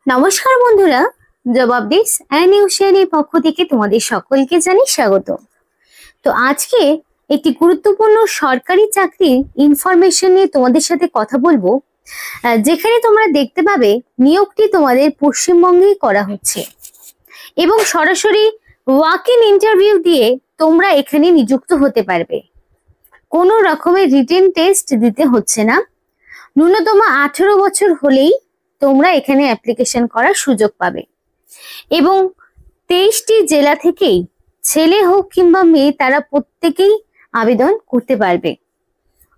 নমস্কার বন্ধুরা, job updates and নিউজের পক্ষ থেকে তোমাদের সকলকে জানাই স্বাগত। তো আজকে একটি গুরুত্বপূর্ণ সরকারি চাকরির ইনফরমেশন নিয়ে তোমাদের সাথে কথা বলবো, যেখানে তোমরা দেখতে পাবে নিয়োগটি তোমাদের পশ্চিমবঙ্গেই করা হচ্ছে এবং সরাসরি ওয়াক ইন ইন্টারভিউ দিয়ে তোমরা এখানে নিযুক্ত হতে পারবে। কোনো রকমের রিটেন টেস্ট দিতে হচ্ছে না। ন্যূনতম 18 বছর হলেই তোমরা এখানে অ্যাপ্লিকেশন করার সুযোগ পাবে এবং 23টি জেলা থেকেই ছেলে হোক কিংবা মেয়ে তারা প্রত্যেকেই আবেদন করতে পারবে।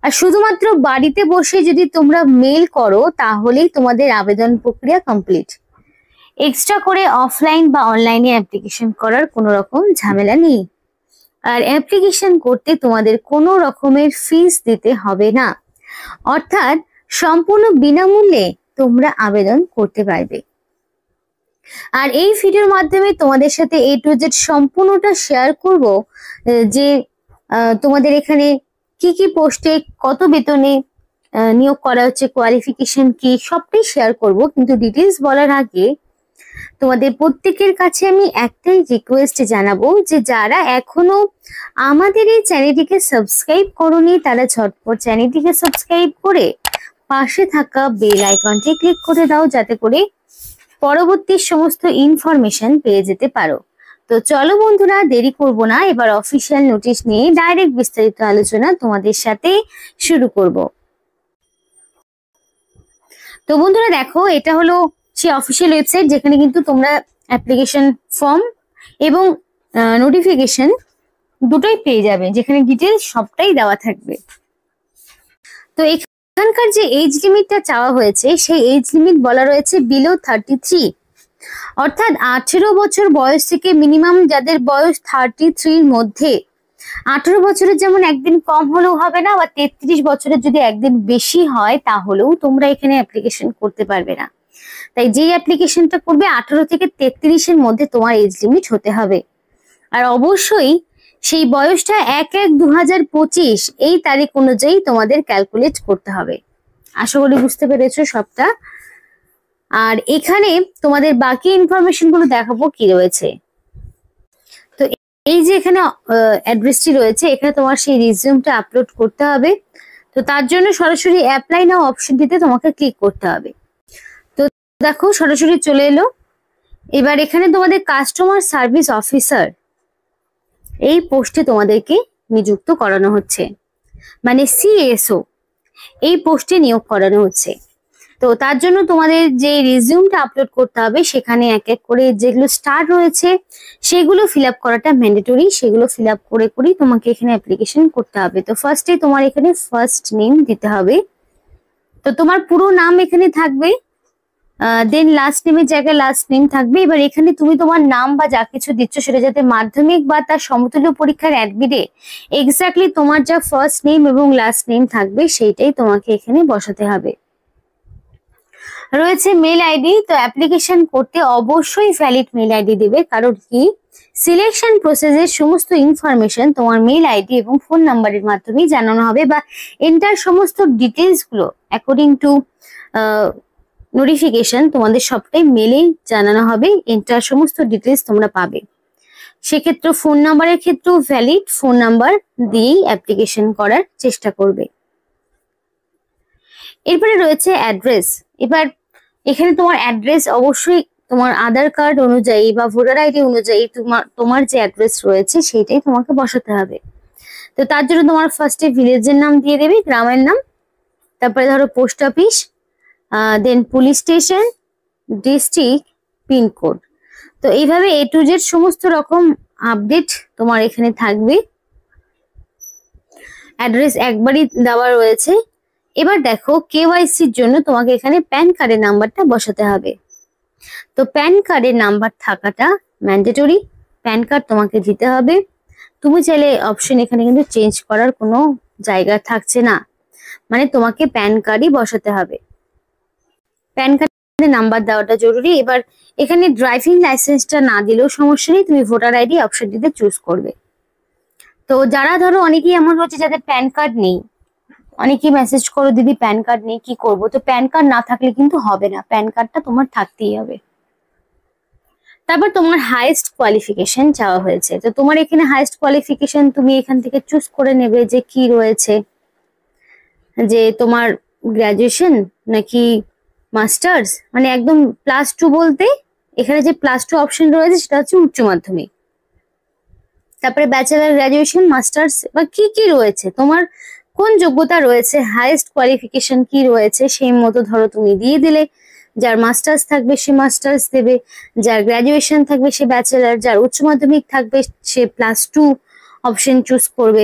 আর শুধুমাত্র বাড়িতে বসে যদি তোমরা মেল করো তাহলেই তোমাদের আবেদন প্রক্রিয়া কমপ্লিট। এক্সট্রা করে অফলাইন বা অনলাইনে অ্যাপ্লিকেশন করার কোনো রকম ঝামেলা নেই। আর অ্যাপ্লিকেশন করতে তোমাদের কোনো রকমের ফিস দিতে হবে না, অর্থাৎ সম্পূর্ণ বিনামূল্যে তোমরা আবেদন করতে পারবে। আর এই ভিডিওর মাধ্যমে তোমাদের সাথে A to Z সম্পূর্ণটা শেয়ার করব, যে তোমাদের এখানে কি কি পোস্টে কত বেতনে নিয়োগ করা হচ্ছে, কোয়ালিফিকেশন কি, সবটাই শেয়ার করব। কিন্তু ডিটেলস বলার আগে তোমাদের প্রত্যেকের কাছে আমি একটাই রিকোয়েস্ট জানাবো, যে যারা এখনো আমাদের এই চ্যানেলটিকে সাবস্ক্রাইব করোনি তারা ঝটপট চ্যানেলটিকে সাবস্ক্রাইব করে পাশে থাকা বেল আইকনটি ক্লিক করে দাও, যাতে করে পরবর্তী সমস্ত ইনফরমেশন পেয়ে যেতে পারো। তো চলো বন্ধুরা, দেরি করব না, এবার অফিসিয়াল নোটিশ নিয়ে ডাইরেক্ট বিস্তারিত আলোচনা তোমাদের সাথে শুরু করব। তো বন্ধুরা দেখো, এটা হলো সেই অফিসিয়াল ওয়েবসাইট যেখানে কিন্তু তোমরা অ্যাপ্লিকেশন ফর্ম এবং নোটিফিকেশন দুটোই পেয়ে যাবে, যেখানে ডিটেলস সবটাই দেওয়া থাকবে। তো এখানকার যে এজ লিমিটটা চাওয়া হয়েছে সেই এজ লিমিট বলা রয়েছে বিলো 33, অর্থাৎ 18 বছর বয়স থেকে মিনিমাম যাদের বয়স 33-র মধ্যে। 18 বছরের যেমন একদিন কম হলেও হবে না, বা 33 বছরের যদি একদিন বেশি হয় তাহলেও তোমরা এখানে অ্যাপ্লিকেশন করতে পারবে না। তাই যে অ্যাপ্লিকেশনটা করবে 18 থেকে 33-এর মধ্যে তোমার এজ লিমিট হতে হবে। আর অবশ্যই সেই বয়সটা 1/1/2025 এই তারিখ অনুযায়ী তোমাদের ক্যালকুলেট করতে হবে। আশা করি বুঝতে পেরেছো সবটা। আর এখানে তোমাদের বাকি ইনফরমেশন গুলো দেখাবো কি রয়েছে। তো এই যে এখানে অ্যাড্রেসটি রয়েছে, এখানে তোমার সেই রিজিউমটা আপলোড করতে হবে। তো তার জন্য সরাসরি অ্যাপ্লাই নাও অপশনটিতে তোমাকে ক্লিক করতে হবে। তো দেখো সরাসরি চলে এলো। এবার এখানে তোমাদের কাস্টমার সার্ভিস অফিসার এই পোস্টে তোমাদেরকে নিযুক্ত করানো হচ্ছে, মানে CSO এই পোস্টে নিয়োগ করানো হচ্ছে। তো তার জন্য তোমাদের যে রিজিউমটা আপলোড করতে হবে সেখানে এক এক করে যেগুলো স্টার রয়েছে সেগুলো ফিল আপ করাটা ম্যান্ডেটরি। সেগুলো ফিল আপ করে করেই তোমাকে এখানে অ্যাপ্লিকেশন করতে হবে। তো ফার্স্টে তোমার এখানে ফার্স্ট নেম দিতে হবে। তো তোমার পুরো নাম এখানে থাকবে, দেন লাস্ট নেমের জায়গায় লাস্ট নেম থাকবে। এবার এখানে তুমি তোমার নাম বা যা কিছু দিচ্ছ সেটা যাতে মাধ্যমিক বা তার সমতুল্য পরীক্ষার অ্যাডমিটে এক্স্যাক্টলি তোমার যা ফার্স্ট নেম এবং লাস্ট নেম থাকবে সেইটাই তোমাকে এখানে বসাতে হবে। রয়েছে মেল আইডি। তো অ্যাপ্লিকেশন করতে অবশ্যই ভ্যালিড মেল আইডি দেবে, কারণ কি সিলেকশন প্রসেসের সমস্ত ইনফরমেশন তোমার মেল আইডি এবং ফোন নাম্বারের মাধ্যমেই জানানো হবে, বা এন্টার সমস্ত ডিটেলস গুলো অ্যাকর্ডিং টু নোটিফিকেশন তোমাদের সবটাই মেলেই জানানো হবে। এন্টার সমস্ত ডিটেলস তোমরা পাবে। সেক্ষেত্রে ফোন নাম্বারের ক্ষেত্রেও ভ্যালিড ফোন নাম্বার দিয়েই অ্যাপ্লিকেশন করার চেষ্টা করবে। এরপরে রয়েছে অ্যাড্রেস। এবার এখানে তোমার অ্যাড্রেস অবশ্যই তোমার আধার কার্ড অনুযায়ী বা ভোটার আইডি অনুযায়ী তোমার যে অ্যাড্রেস রয়েছে সেইটাই তোমাকে বসাতে হবে। তো তার জন্য তোমার ফার্স্টে ভিলেজের নাম দিয়ে দেবে, গ্রামের নাম, তারপরে ধরো পোস্ট অফিস, দেন পুলিশ স্টেশন, ডিস্ট্রিক্ট, পিনকোড। তো এইভাবে A to Z সমস্ত রকম আপডেট তোমার এখানে থাকবে। অ্যাড্রেস একবারই দেওয়া রয়েছে। এবার দেখো KYCর জন্য তোমাকে এখানে প্যান কার্ডের নাম্বারটা বসাতে হবে। তো প্যান কার্ডের নাম্বার থাকাটা ম্যান্ডেটরি, প্যান কার্ড তোমাকে দিতে হবে। তুমি চাইলে অপশন এখানে কিন্তু চেঞ্জ করার কোনো জায়গা থাকছে না, মানে তোমাকে প্যান কার্ডই বসাতে হবে। প্যান কার্ডের নাম্বার দেওয়াটা জরুরি। এবার এখানে ড্রাইভিং লাইসেন্সটা না দিলেও সমস্যা নেই, তুমি ভোটার আইডি অপশনটিতে চুজ করবে। তো যারা ধরো অনেকেই এমন রয়েছে যাদের প্যান কার্ড নেই, অনেকেই মেসেজ করো দিদি প্যান কার্ড নেই, কি করব? তো প্যান কার্ড না থাকলে কিন্তু হবে না, প্যান কার্ডটা তোমার থাকতেই হবে। তারপর তোমার হাইয়েস্ট কোয়ালিফিকেশন চাওয়া হয়েছে, তো তোমার এখানে হাইয়েস্ট কোয়ালিফিকেশন তুমি এখান থেকে চুজ করে নেবে যে কি রয়েছে, যে তোমার গ্রাজুয়েশন নাকি মাস্টার্স, মানে একদম +2 বলতে এখানে যে +2 অপশন রয়েছে সেটা হচ্ছে উচ্চ মাধ্যমিক। তারপরে ব্যাচেলার, গ্রাজুয়েশন, মাস্টার্স বা কি কি রয়েছে, তোমার কোন যোগ্যতা রয়েছে, হাইয়েস্ট কোয়ালিফিকেশন কি রয়েছে সেই মতো ধরো তুমি দিয়ে দিলে। যার মাস্টার্স থাকবে সে মাস্টার্স দেবে, যার গ্রাজুয়েশন থাকবে সে ব্যাচেলার, যার উচ্চ মাধ্যমিক থাকবে সে +2 অপশন চুজ করবে।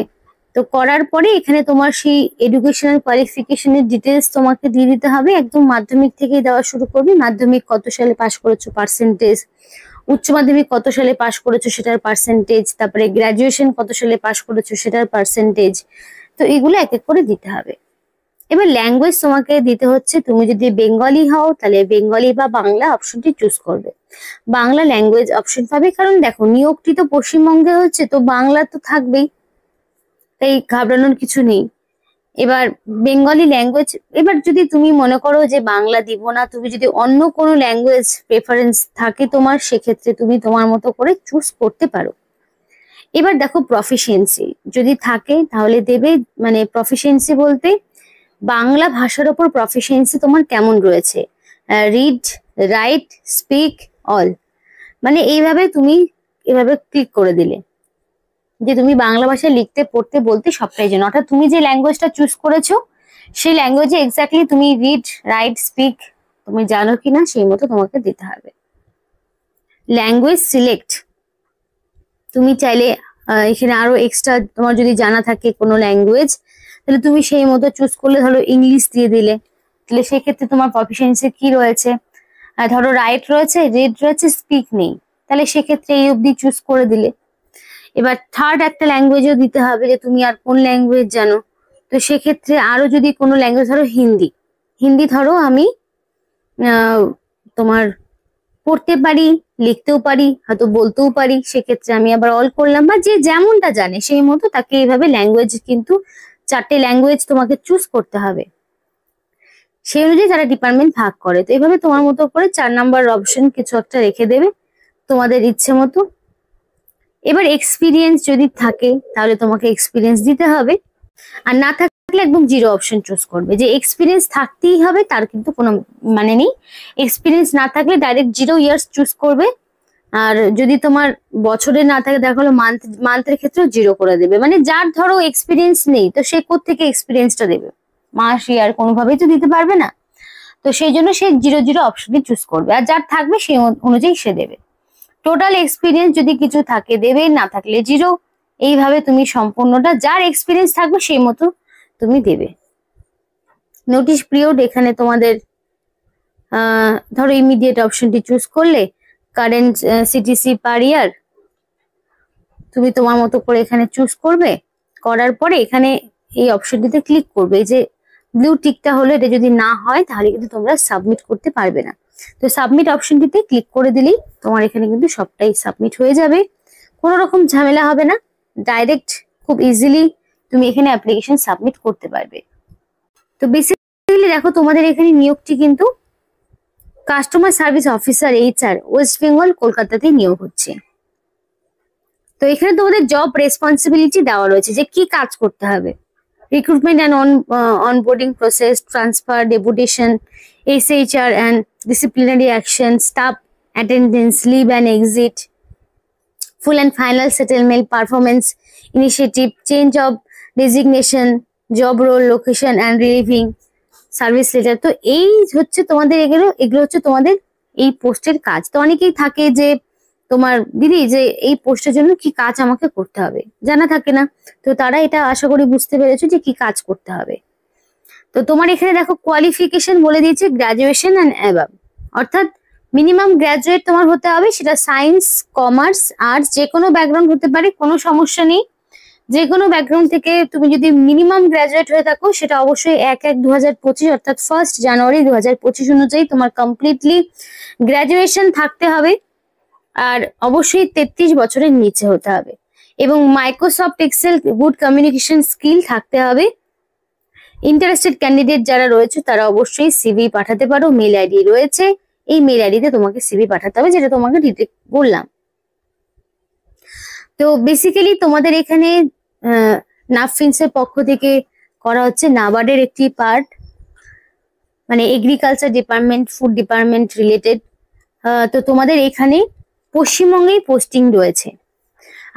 তো করার পরে এখানে তোমার সেই এডুকেশনাল কোয়ালিফিকেশনের ডিটেলস তোমাকে দিয়ে দিতে হবে, একদম মাধ্যমিক থেকেই দেওয়া শুরু করবে। মাধ্যমিক কত সালে পাশ করেছো পার্সেন্টেজ, উচ্চ মাধ্যমিক কত সালে পাশ করেছো সেটার পার্সেন্টেজ, তারপরে গ্রাজুয়েশন কত সালে পাশ করেছো সেটার পার্সেন্টেজ। তো এগুলো এক এক করে দিতে হবে। এবার ল্যাঙ্গুয়েজ তোমাকে দিতে হচ্ছে, তুমি যদি বেঙ্গলি হও তাহলে বেঙ্গলি বা বাংলা অপশনটি চুজ করবে। বাংলা ল্যাঙ্গুয়েজ অপশন পাবে, কারণ দেখো নিয়োগটি তো পশ্চিমবঙ্গে হচ্ছে, তো বাংলা তো থাকবেই, তাই ঘাবড়ানোর কিছু নেই। এবার বেঙ্গলি ল্যাঙ্গুয়েজ, এবার যদি তুমি মনে করো যে বাংলা দিব না, তুমি যদি অন্য কোনো ল্যাঙ্গুয়েজ প্রেফারেন্স থাকে তোমার, সেক্ষেত্রে তুমি তোমার মতো করে চুজ করতে পারো। এবার দেখো প্রফিসিয়েন্সি যদি থাকে তাহলে দেবে, মানে প্রফিসিয়েন্সি বলতে বাংলা ভাষার ওপর প্রফিসিয়েন্সি তোমার কেমন রয়েছে, রিড, রাইট, স্পিক, অল, মানে এইভাবে তুমি এভাবে ক্লিক করে দিলে যে তুমি বাংলা ভাষায় লিখতে, পড়তে, বলতে সবটাই জানো। অর্থাৎ তুমি যে ল্যাঙ্গুয়েজটা চুজ করেছো সেই ল্যাঙ্গুয়েজে এক্স্যাক্টলি তুমি রিড, রাইট, স্পিক তুমি জানো কিনা সেই মতো তোমাকে দিতে হবে। ল্যাঙ্গুয়েজ সিলেক্ট, তুমি চাইলে এখানে আরো এক্সট্রা তোমার যদি জানা থাকে কোনো ল্যাঙ্গুয়েজ তাহলে তুমি সেই মতো চুজ করলে, ধরো ইংলিশ দিয়ে দিলে, তাহলে সেক্ষেত্রে তোমার প্রফিসিয়েন্সি কি রয়েছে, ধরো রাইট রয়েছে, রিড রয়েছে, স্পিক নেই, তাহলে সেক্ষেত্রে এই অবধি চুজ করে দিলে। এবার থার্ড একটা ল্যাঙ্গুয়েজও দিতে হবে যে তুমি আর কোন ল্যাঙ্গুয়েজ জানো, তো সেক্ষেত্রে আরো যদি কোনো ল্যাঙ্গুয়েজ, ধরো হিন্দি, হিন্দি ধরো আমি তোমার পড়তে পারি, লিখতেও পারি, হয়তো বলতেও পারি, সেক্ষেত্রে আমি আবার অল করলাম, বা যে যেমনটা জানে সেই মতো তাকে এইভাবে ল্যাঙ্গুয়েজ, কিন্তু 4টে ল্যাঙ্গুয়েজ তোমাকে চুজ করতে হবে, সেই অনুযায়ী তারা ডিপার্টমেন্ট ভাগ করে। তো এইভাবে তোমার মতো করে 4 নাম্বার অপশন কিছু একটা রেখে দেবে তোমাদের ইচ্ছে মতো। এবার এক্সপিরিয়েন্স যদি থাকে তাহলে তোমাকে এক্সপিরিয়েন্স দিতে হবে, আর না থাকলে একদম 0 অপশন চুজ করবে। যে এক্সপিরিয়েন্স থাকতেই হবে তার কিন্তু কোনো মানে নেই, এক্সপিরিয়েন্স না থাকলে ডাইরেক্ট 0 ইয়ার্স চুজ করবে। আর যদি তোমার বছরে না থাকে, দেখা হলো মান্থের ক্ষেত্রেও 0 করে দেবে। মানে যার ধরো এক্সপিরিয়েন্স নেই তো সে কোত্থেকে এক্সপিরিয়েন্সটা দেবে, মাস, ইয়ার কোনোভাবেই তো দিতে পারবে না, তো সেই জন্য সে 0 অপশনই চুজ করবে, আর যার থাকবে সেই অনুযায়ী সে দেবে। টোটাল এক্সপিরিয়েন্স যদি কিছু থাকে দেবে, না থাকলে 0। এইভাবে তুমি সম্পূর্ণটা, যার এক্সপিরিয়েন্স থাকবে সেই মতো তুমি দেবে। নোটিশ পিরিয়ড, এখানে তোমাদের ধরো ইমিডিয়েট অপশনটি চুজ করলে, কারেন্ট সিটিসি পার ইয়ার তুমি তোমার মতো করে এখানে চুজ করবে। করার পরে এখানে এই অপশনটিতে ক্লিক করবে, যে ব্লু টিকটা হলো, এটা যদি না হয় তাহলে কিন্তু তোমরা সাবমিট করতে পারবে না। তো সাবমিট অপশনটিতে ক্লিক করে দিলেই তোমার এখানে কিন্তু সবটাই সাবমিট হয়ে যাবে, কোনো রকম ঝামেলা হবে না, ডাইরেক্ট খুব ইজিলি তুমি এখানে অ্যাপ্লিকেশন সাবমিট করতে পারবে। তো বেসিক্যালি দেখো তোমাদের এখানে নিয়োগটি কিন্তু customer service officer HR West Bengal কলকাতাতেই নিয়োগ হচ্ছে। তো এখানে তোমাদের জব রেসপন্সিবিলিটি দেওয়া রয়েছে যে কি কাজ করতে হবে, recruitment and onboarding process, transfer, deputation, SHR and disciplinary action, staff attendance, leave and exit, full and final settlement, performance initiative, change of designation, job role, location and relieving service letter. তো এই হচ্ছে তোমাদের এগুলো হচ্ছে তোমাদের এই পোস্টের কাজ। তো অনেকেই থাকে যে তোমার দিদি যে এই পোস্টের জন্য কি কাজ আমাকে করতে হবে, জানা থাকে না, তো তারা এটা আশা করি বুঝতে পেরেছো যে কি কাজ করতে হবে। তো তোমার এখানে দেখো কোয়ালিফিকেশন বলে দিয়েছে গ্রাজুয়েশন অ্যান্ড অ্যাবাভ, অর্থাৎ মিনিমাম গ্রাজুয়েট তোমার হতে হবে, সেটা সায়েন্স, কমার্স, আর্টস যে কোনো ব্যাকগ্রাউন্ড হতে পারে, কোনো সমস্যা নেই। যে কোনো ব্যাকগ্রাউন্ড থেকে তুমি যদি মিনিমাম গ্রাজুয়েট হয়ে থাকো, সেটা অবশ্যই 1/1/2025 অর্থাৎ 1 জানুয়ারি 2025 অনুযায়ী তোমার কমপ্লিটলি গ্রাজুয়েশন থাকতে হবে, আর অবশ্যই 33 বছরের নিচে হতে হবে, এবং Microsoft Excel good communication skill থাকতে হবে, ইন্টারেস্টেড ক্যান্ডিডেট যারা রয়েছে তারা অবশ্যই সিভি পাঠাতে পারো। মেল আইডি রয়েছে, এই মেল আইডিতে তোমাকে সিভি পাঠাতে হবে, যেটা তোমাকে ডিটেক্ট বললাম। তো বেসিক্যালি তোমাদের এখানে নাফিনস এর পক্ষ থেকে করা হচ্ছে নাবার্ডের একটি পার্ট, মানে agriculture department, food department related. তো তোমাদের এখানে পশ্চিমবঙ্গেই পোস্টিং রয়েছে।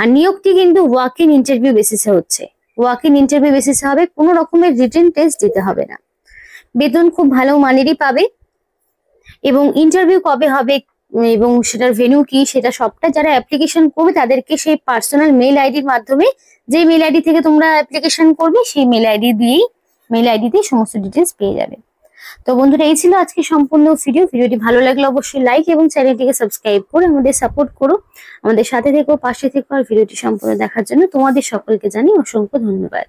আর নিয়োগটি কিন্তু ওয়াক ইন ইন্টারভিউ বেসিসে হচ্ছে। ওয়াক ইন ইন্টারভিউ বেসিসে হবে, কোনো রকমের রিটেন টেস্ট দিতে হবে না। বেতন খুব ভালো মানেরই পাবে। এবং ইন্টারভিউ কবে হবে এবং সেটার ভেন্যু কি, সেটা সবটা যারা অ্যাপ্লিকেশন করবে তাদেরকে সেই পার্সোনাল মেল আইডির মাধ্যমে, যে মেল আইডি থেকে তোমরা অ্যাপ্লিকেশন করবে সেই মেল আইডিতেই সমস্ত ডিটেলস পেয়ে যাবে। তো বন্ধুরা, এই ছিল আজকে সম্পূর্ণ ভিডিওটি ভালো লাগলে অবশ্যই লাইক এবং চ্যানেলটিকে সাবস্ক্রাইব করে আমাদের সাপোর্ট করো, আমাদের সাথে থেকো, পাশে থেকো। আর ভিডিওটি সম্পূর্ণ দেখার জন্য তোমাদের সকলকে জানাই অসংখ্য ধন্যবাদ।